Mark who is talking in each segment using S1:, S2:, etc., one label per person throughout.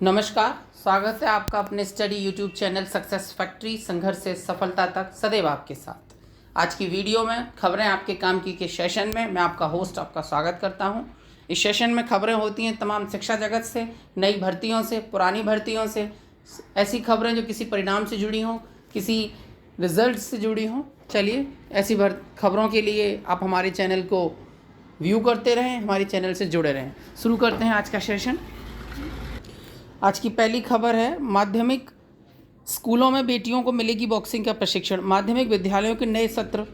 S1: नमस्कार, स्वागत है आपका अपने study YouTube channel success factory संघर्ष से सफलता तक सदैव आपके साथ। आज की वीडियो में खबरें आपके काम की के सेशन में मैं आपका होस्ट आपका स्वागत करता हूं। इस सेशन में खबरें होती हैं तमाम शिक्षा जगत से, नई भर्तियों से, पुरानी भर्तियों से, ऐसी खबरें जो किसी परिणाम से जुड़ी हों, किसी रिजल्ट से जुड़ी हों। चलिए, ऐसी खबरों के लिए आप हमारे चैनल को व्यू करते रहें, हमारे चैनल से जुड़े रहें। शुरू करते हैं आज का सेशन। आज की पहली खबर है, माध्यमिक स्कूलों में बेटियों को मिलेगी बॉक्सिंग का प्रशिक्षण। माध्यमिक विद्यालयों के नए सत्र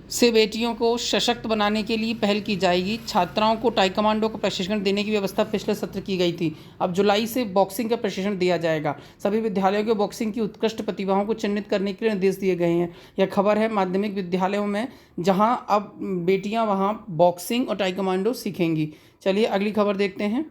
S1: से बेटियों को सशक्त बनाने के लिए पहल की जाएगी। छात्राओं को टाइकवांडो का प्रशिक्षण देने की व्यवस्था पिछले सत्र की गई थी। अब जुलाई से बॉक्सिंग का प्रशिक्षण दिया जाएगा। सभी विद्यालयों को बॉक्सिंग की उत्कृष्ट प्रतिभाओं को चिन्हित करने के लिए निर्देश दिए गए हैं। यह खबर है माध्यमिक विद्यालयों में, जहां अब बेटियां वहां बॉक्सिंग और टाइकवांडो सीखेंगी। चलिए अगली खबर देखते हैं।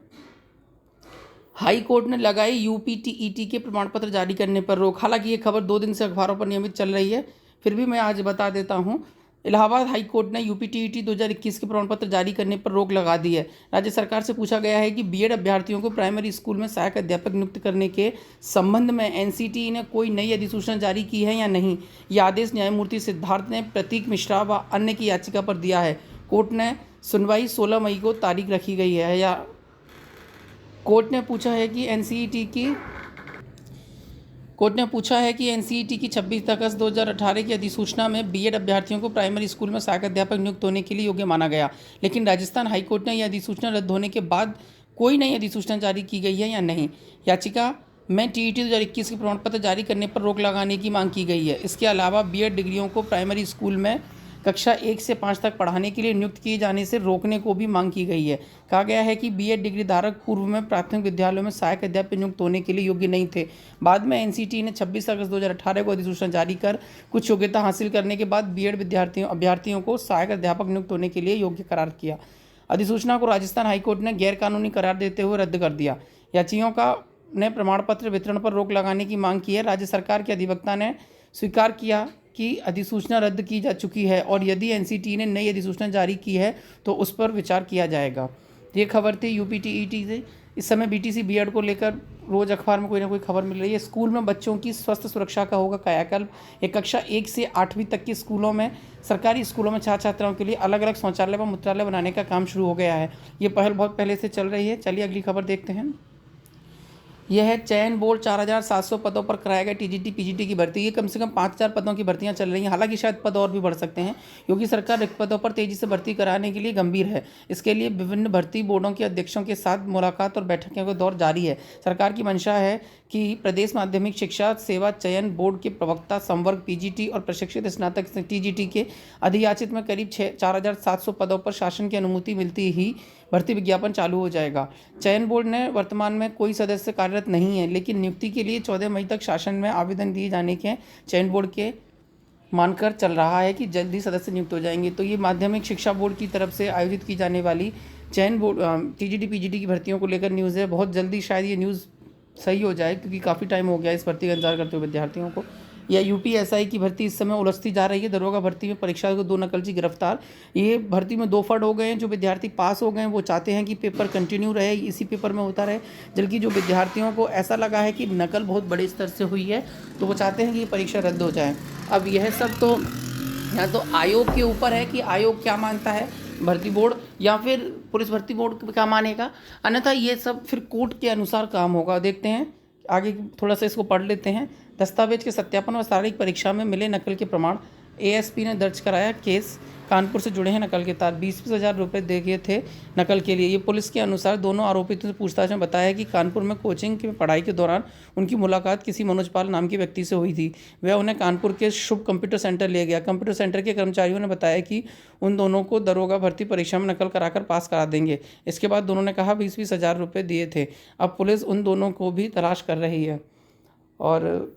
S1: हाई कोर्ट ने लगाई यूपीटीईटी के प्रमाण पत्र जारी करने पर रोक। हालांकि ये खबर 2 दिन से अखबारों पर नियमित चल रही है, फिर भी मैं आज बता देता हूँ। इलाहाबाद हाई कोर्ट ने यूपीटीईटी 2021 के प्रमाण पत्र जारी करने पर रोक लगा दी है। राज्य सरकार से पूछा गया है कि बीएड अभ्यर्थियों को प्राइमरी स्कूल में सहायक अध्यापक नियुक्त करने के संबंध में एनसीटीई ने कोई नई अधिसूचना जारी की है या नहीं। यह आदेश न्यायमूर्ति सिद्धार्थ ने प्रतीक मिश्रा व अन्य की याचिका पर दिया है। कोर्ट ने सुनवाई 16 मई को तारीख रखी गई है। या कोर्ट ने पूछा है कि एनसीईटी की 26 अगस्त 2018 की अधिसूचना में बीएड अभ्यर्थियों को प्राइमरी स्कूल में सहायक अध्यापक नियुक्त होने के लिए योग्य माना गया, लेकिन राजस्थान हाईकोर्ट ने यह अधिसूचना रद्द होने के बाद कोई नई अधिसूचना जारी की गई है या नहीं। याचिका में टीईटी 2021 के प्रमाण पत्र जारी करने पर रोक लगाने की मांग की गई है। इसके अलावा बीएड डिग्रियों को प्राइमरी स्कूल में कक्षा 1 से 5 तक पढ़ाने के लिए नियुक्त किए जाने से रोकने को भी मांग की गई है। कहा गया है कि बीएड डिग्री धारक पूर्व में प्राथमिक विद्यालयों में सहायक अध्यापक नियुक्त होने के लिए योग्य नहीं थे। बाद में एनसीटी ने 26 अगस्त 2018 को अधिसूचना जारी कर कुछ योग्यता हासिल करने के बाद बीएड अभ्यर्थियों को सहायक अध्यापक नियुक्त होने के लिए योग्य करार किया। अधिसूचना को राजस्थान हाईकोर्ट ने गैरकानूनी करार देते हुए रद्द कर दिया। याचिका ने प्रमाण पत्र वितरण पर रोक लगाने की मांग की है। राज्य सरकार के अधिवक्ता ने स्वीकार किया कि अधिसूचना रद्द की जा चुकी है और यदि एनसीटी ने नई अधिसूचना जारी की है तो उस पर विचार किया जाएगा। ये खबर थी यूपीटीईटी से। इस समय बीटीसी बीएड को लेकर रोज अखबार में कोई ना कोई खबर मिल रही है। स्कूल में बच्चों की स्वास्थ्य सुरक्षा का होगा कायाकल्प। एक कक्षा 1 से 8वीं तक के स्कूलों में, सरकारी स्कूलों में छात्र छात्राओं के लिए अलग अलग शौचालय व मूत्रालय बनाने का काम शुरू हो गया है। ये पहल बहुत पहले से चल रही है। चलिए अगली खबर देखते हैं। यह है चयन बोर्ड 4700 पदों पर कराएगा टीजीटी पीजीटी की भर्ती। ये कम से कम 5000 पदों की भर्तियां चल रही हैं। हालांकि शायद पद और भी बढ़ सकते हैं। योगी सरकार रिक्त पदों पर तेजी से भर्ती कराने के लिए गंभीर है। इसके लिए विभिन्न भर्ती बोर्डों के अध्यक्षों के साथ मुलाकात और बैठकों का दौर जारी है। सरकार की मंशा है कि प्रदेश माध्यमिक शिक्षा सेवा चयन बोर्ड के प्रवक्ता संवर्ग पीजीटी और प्रशिक्षित स्नातक टीजीटी के अधियाचित में करीब 4700 पदों पर शासन की अनुमति मिलती ही भर्ती विज्ञापन चालू हो जाएगा। चयन बोर्ड ने वर्तमान में कोई सदस्य कार्यरत नहीं है, लेकिन नियुक्ति के लिए 14 मई तक शासन में आवेदन दिए जाने के चयन बोर्ड के मानकर चल रहा है कि जल्दी सदस्य नियुक्त हो जाएंगे। तो ये माध्यमिक शिक्षा बोर्ड की तरफ से आयोजित की जाने वाली चयन बोर्ड टीजीटी पीजीटी की भर्तियों को लेकर न्यूज़ है। बहुत जल्दी शायद ये न्यूज़ सही हो जाए, क्योंकि काफ़ी टाइम हो गया इस भर्ती का इंतजार करते हुए विद्यार्थियों को। या यूपीएसआई की भर्ती इस समय उलझती जा रही है। दरोगा भर्ती में परीक्षा को 2 नकलची गिरफ्तार। ये भर्ती में 2 फर्ड हो गए हैं। जो विद्यार्थी पास हो गए हैं वो चाहते हैं कि पेपर कंटिन्यू रहे, इसी पेपर में होता रहे, जबकि जो विद्यार्थियों को ऐसा लगा है कि नकल बहुत बड़े स्तर से हुई है तो वो चाहते हैं कि ये परीक्षा रद्द हो जाए। अब यह सब तो या तो आयोग के ऊपर है कि आयोग क्या मानता है, भर्ती बोर्ड या फिर पुलिस भर्ती बोर्ड क्या मानेगा, अन्यथा ये सब फिर कोर्ट के अनुसार काम होगा। देखते हैं आगे, थोड़ा सा इसको पढ़ लेते हैं। दस्तावेज के सत्यापन व शारीरिक परीक्षा में मिले नकल के प्रमाण। एएसपी ने दर्ज कराया केस। कानपुर से जुड़े हैं नकल के तार। 20-20 हज़ार रुपये दिए थे नकल के लिए। ये पुलिस के अनुसार दोनों आरोपितों से पूछताछ में बताया कि कानपुर में कोचिंग की पढ़ाई के दौरान उनकी मुलाकात किसी मनोज पाल नाम के व्यक्ति से हुई थी। वह उन्हें कानपुर के शुभ कंप्यूटर सेंटर ले गया। कंप्यूटर सेंटर के कर्मचारियों ने बताया कि उन दोनों को दरोगा भर्ती परीक्षा में नकल कराकर पास करा देंगे। इसके बाद दोनों ने कहा 20-20 हज़ार रुपये दिए थे। अब पुलिस उन दोनों को भी तलाश कर रही है और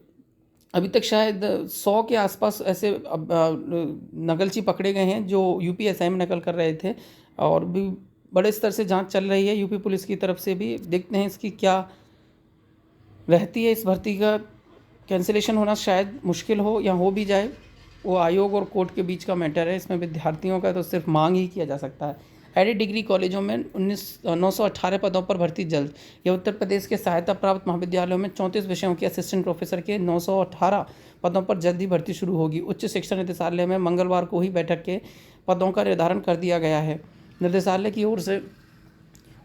S1: अभी तक शायद 100 के आसपास ऐसे नकलची पकड़े गए हैं जो यूपीएसआई में नकल कर रहे थे, और भी बड़े स्तर से जांच चल रही है यूपी पुलिस की तरफ से भी। देखते हैं इसकी क्या रहती है। इस भर्ती का कैंसिलेशन होना शायद मुश्किल हो या हो भी जाए, वो आयोग और कोर्ट के बीच का मैटर है। इसमें विद्यार्थियों का तो सिर्फ मांग ही किया जा सकता है। एडेड डिग्री कॉलेजों में 918 पदों पर भर्ती जल्द। यह उत्तर प्रदेश के सहायता प्राप्त महाविद्यालयों में 34 विषयों के असिस्टेंट प्रोफेसर के 918 पदों पर जल्द ही भर्ती शुरू होगी। उच्च शिक्षा निदेशालय में मंगलवार को ही बैठक के पदों का निर्धारण कर दिया गया है। निदेशालय की ओर से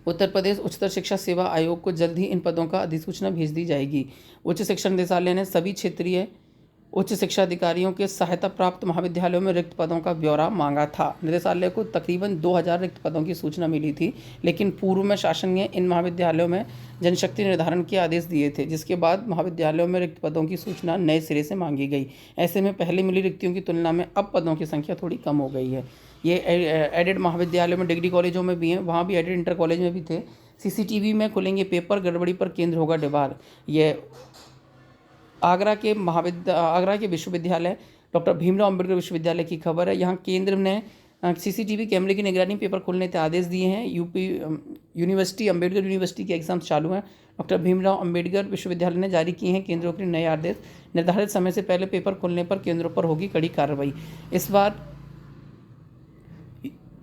S1: उत्तर प्रदेश उच्चतर शिक्षा सेवा आयोग को जल्द ही इन पदों का अधिसूचना भेज दी जाएगी। उच्च शिक्षा निदेशालय ने सभी क्षेत्रीय उच्च शिक्षा अधिकारियों के सहायता प्राप्त महाविद्यालयों में रिक्त पदों का ब्यौरा मांगा था। निदेशालय को तकरीबन 2000 रिक्त पदों की सूचना मिली थी, लेकिन पूर्व में शासन ने इन महाविद्यालयों में जनशक्ति निर्धारण के आदेश दिए थे, जिसके बाद महाविद्यालयों में रिक्त पदों की सूचना नए सिरे से मांगी गई। ऐसे में पहले मिली रिक्तियों की तुलना में अब पदों की संख्या थोड़ी कम हो गई है। ये एडेड महाविद्यालयों में डिग्री कॉलेजों में भी हैं, वहाँ भी एडेड इंटर कॉलेज में भी थे। सीसीटीवी में खुलेंगे पेपर, गड़बड़ी पर केंद्र होगा डिबार। ये आगरा के विश्वविद्यालय डॉक्टर भीमराव अंबेडकर विश्वविद्यालय की खबर है। यहाँ केंद्र ने सीसीटीवी कैमरे की निगरानी पेपर खोलने के आदेश दिए हैं। यूपी यूनिवर्सिटी अम्बेडकर यूनिवर्सिटी के एग्जाम्स चालू हैं। डॉक्टर भीमराव अंबेडकर विश्वविद्यालय ने जारी किए हैं केंद्रों के नए आदेश। निर्धारित समय से पहले पेपर खोलने पर केंद्रों पर होगी कड़ी कार्रवाई। इस बार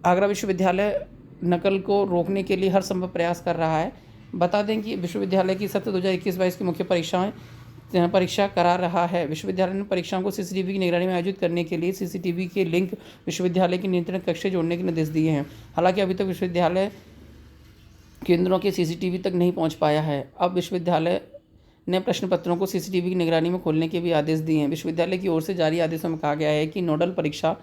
S1: आगरा विश्वविद्यालय नकल को रोकने के लिए हर संभव प्रयास कर रहा है। बता दें कि विश्वविद्यालय की सत्र 2021-22 की मुख्य परीक्षा करा रहा है। विश्वविद्यालय ने परीक्षाओं को सीसीटीवी की निगरानी में आयोजित करने के लिए सीसीटीवी के लिंक विश्वविद्यालय की नियंत्रण कक्ष से जोड़ने के निर्देश दिए हैं। हालांकि अभी तक विश्वविद्यालय केंद्रों के सीसीटीवी तक नहीं पहुंच पाया है। अब विश्वविद्यालय ने प्रश्न पत्रों को सीसीटीवी की निगरानी में खोलने के भी आदेश दिए हैं। विश्वविद्यालय की ओर से जारी आदेशों में कहा गया है कि नोडल परीक्षा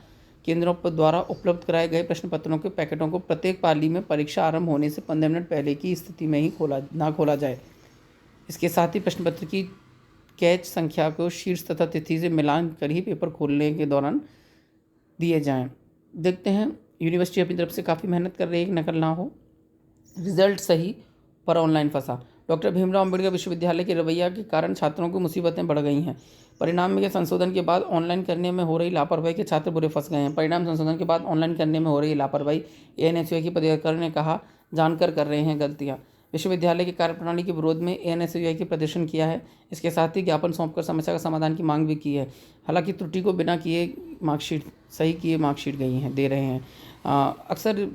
S1: केंद्रों पर द्वारा उपलब्ध कराए गए प्रश्न पत्रों के पैकेटों को प्रत्येक पाली में परीक्षा आरंभ होने से 15 मिनट पहले की स्थिति में ही खोला जाए। इसके साथ ही प्रश्न पत्र की कैच संख्या को शीर्ष तथा तिथि से मिलान कर ही पेपर खोलने के दौरान दिए जाएं। देखते हैं, यूनिवर्सिटी अपनी तरफ से काफ़ी मेहनत कर रही है कि नकल ना हो। रिजल्ट सही पर ऑनलाइन फंसा। डॉक्टर भीमराव अंबेडकर विश्वविद्यालय के रवैया के कारण छात्रों को मुसीबतें बढ़ गई हैं। परिणाम में संशोधन के बाद ऑनलाइन करने में हो रही लापरवाही के छात्र बुरे फंस गए हैं। परिणाम संशोधन के बाद ऑनलाइन करने में हो रही लापरवाही एएनएसयूआई के पदाधिकारी ने कहा, जानकर कर रहे हैं गलतियाँ। विश्वविद्यालय की कार्यप्रणाली के विरोध में एएनएसयूआई के प्रदर्शन किया है। इसके साथ ही ज्ञापन सौंपकर समस्या का समाधान की मांग भी की है। हालांकि त्रुटि को बिना किए मार्कशीट सही किए मार्कशीट गई हैं दे रहे हैं। अक्सर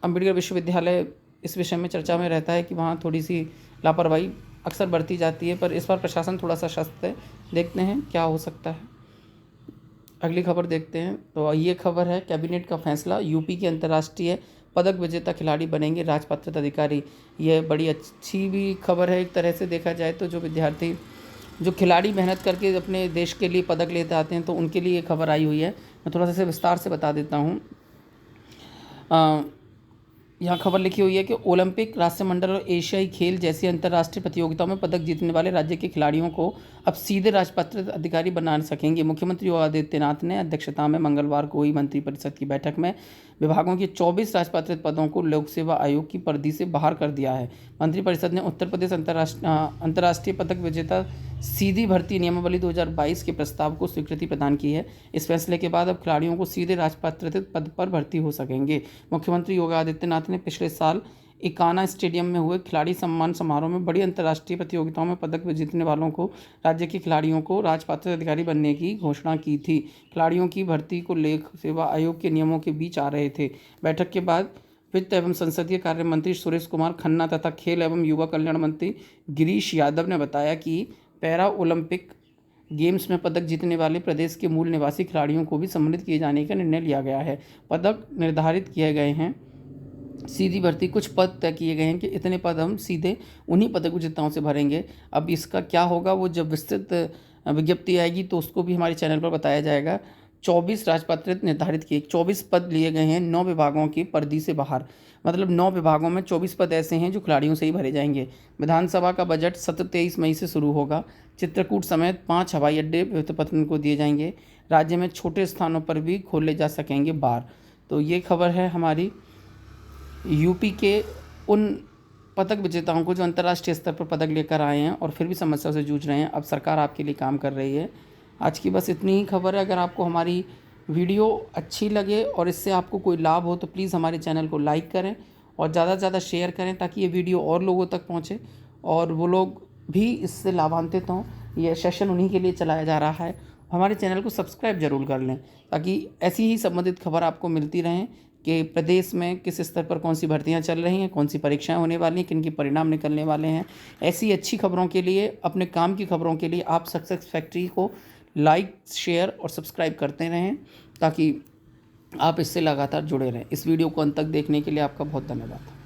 S1: अंबेडकर विश्वविद्यालय इस विषय में चर्चा में रहता है कि वहाँ थोड़ी सी लापरवाही अक्सर बरती जाती है, पर इस बार प्रशासन थोड़ा सा सख्त है। देखते हैं क्या हो सकता है। अगली खबर देखते हैं। तो ये खबर है, कैबिनेट का फैसला, यूपी के अंतर्राष्ट्रीय पदक विजेता खिलाड़ी बनेंगे राजपत्रित अधिकारी। ये बड़ी अच्छी भी खबर है एक तरह से देखा जाए तो। जो खिलाड़ी मेहनत करके अपने देश के लिए पदक लेते आते हैं तो उनके लिए ये खबर आई हुई है। मैं थोड़ा सा इसे विस्तार से बता देता हूँ। यहाँ खबर लिखी हुई है कि ओलंपिक, राष्ट्रमंडल और एशियाई खेल जैसी अंतर्राष्ट्रीय प्रतियोगिताओं में पदक जीतने वाले राज्य के खिलाड़ियों को अब सीधे राजपत्रित अधिकारी बना सकेंगे। मुख्यमंत्री योगी आदित्यनाथ ने अध्यक्षता में मंगलवार को हुई मंत्रिपरिषद की बैठक में विभागों के 24 राजपत्रित पदों को लोक सेवा आयोग की परिधि से बाहर कर दिया है। मंत्रिपरिषद ने उत्तर प्रदेश अंतर्राष्ट्रीय पदक विजेता सीधी भर्ती नियमावली 2022 के प्रस्ताव को स्वीकृति प्रदान की है। इस फैसले के बाद अब खिलाड़ियों को सीधे राजपत्रित पद पर भर्ती हो सकेंगे। मुख्यमंत्री योगी आदित्यनाथ ने पिछले साल इकाना स्टेडियम में हुए खिलाड़ी सम्मान समारोह में बड़ी अंतर्राष्ट्रीय प्रतियोगिताओं में पदक जीतने वालों को राज्य के खिलाड़ियों को राजपत्रित अधिकारी बनने की घोषणा की थी। खिलाड़ियों की भर्ती को लोक सेवा आयोग के नियमों के बीच आ रहे थे। बैठक के बाद वित्त एवं संसदीय कार्य मंत्री सुरेश कुमार खन्ना तथा खेल एवं युवा कल्याण मंत्री गिरीश यादव ने बताया कि पैरा ओलंपिक गेम्स में पदक जीतने वाले प्रदेश के मूल निवासी खिलाड़ियों को भी सम्मानित किए जाने का निर्णय लिया गया है। पदक निर्धारित किए गए हैं, सीधी भर्ती कुछ पद तय किए गए हैं कि इतने पद हम सीधे उन्हीं पदक विजेताओं से भरेंगे। अब इसका क्या होगा वो जब विस्तृत विज्ञप्ति आएगी तो उसको भी हमारे चैनल पर बताया जाएगा। 24 राजपत्रित निर्धारित किए, 24 पद लिए गए हैं 9 विभागों की परिधि से बाहर। मतलब 9 विभागों में 24 पद ऐसे हैं जो खिलाड़ियों से ही भरे जाएंगे। विधानसभा का बजट सत्र 23 मई से शुरू होगा। चित्रकूट समेत 5 हवाई अड्डे वित्तपत्र को दिए जाएंगे। राज्य में छोटे स्थानों पर भी खोले जा सकेंगे बार। तो ये खबर है हमारी यूपी के उन पदक विजेताओं को जो अंतर्राष्ट्रीय स्तर पर पदक लेकर आए हैं और फिर भी समस्या से जूझ रहे हैं। अब सरकार आपके लिए काम कर रही है। आज की बस इतनी ही खबर है। अगर आपको हमारी वीडियो अच्छी लगे और इससे आपको कोई लाभ हो तो प्लीज़ हमारे चैनल को लाइक करें और ज़्यादा से ज़्यादा शेयर करें ताकि ये वीडियो और लोगों तक पहुँचे और वो लोग भी इससे लाभान्वित हों। ये सेशन उन्हीं के लिए चलाया जा रहा है। हमारे चैनल को सब्सक्राइब जरूर कर लें ताकि ऐसी ही संबंधित खबर आपको मिलती रहें। कि प्रदेश में किस स्तर पर कौन सी भर्तियां चल रही हैं, कौन सी परीक्षाएं होने वाली हैं, किन की परिणाम निकलने वाले हैं। ऐसी अच्छी खबरों के लिए, अपने काम की खबरों के लिए आप सक्सेस फैक्ट्री को लाइक, शेयर और सब्सक्राइब करते रहें, ताकि आप इससे लगातार जुड़े रहें। इस वीडियो को अंत तक देखने के लिए आपका बहुत धन्यवाद।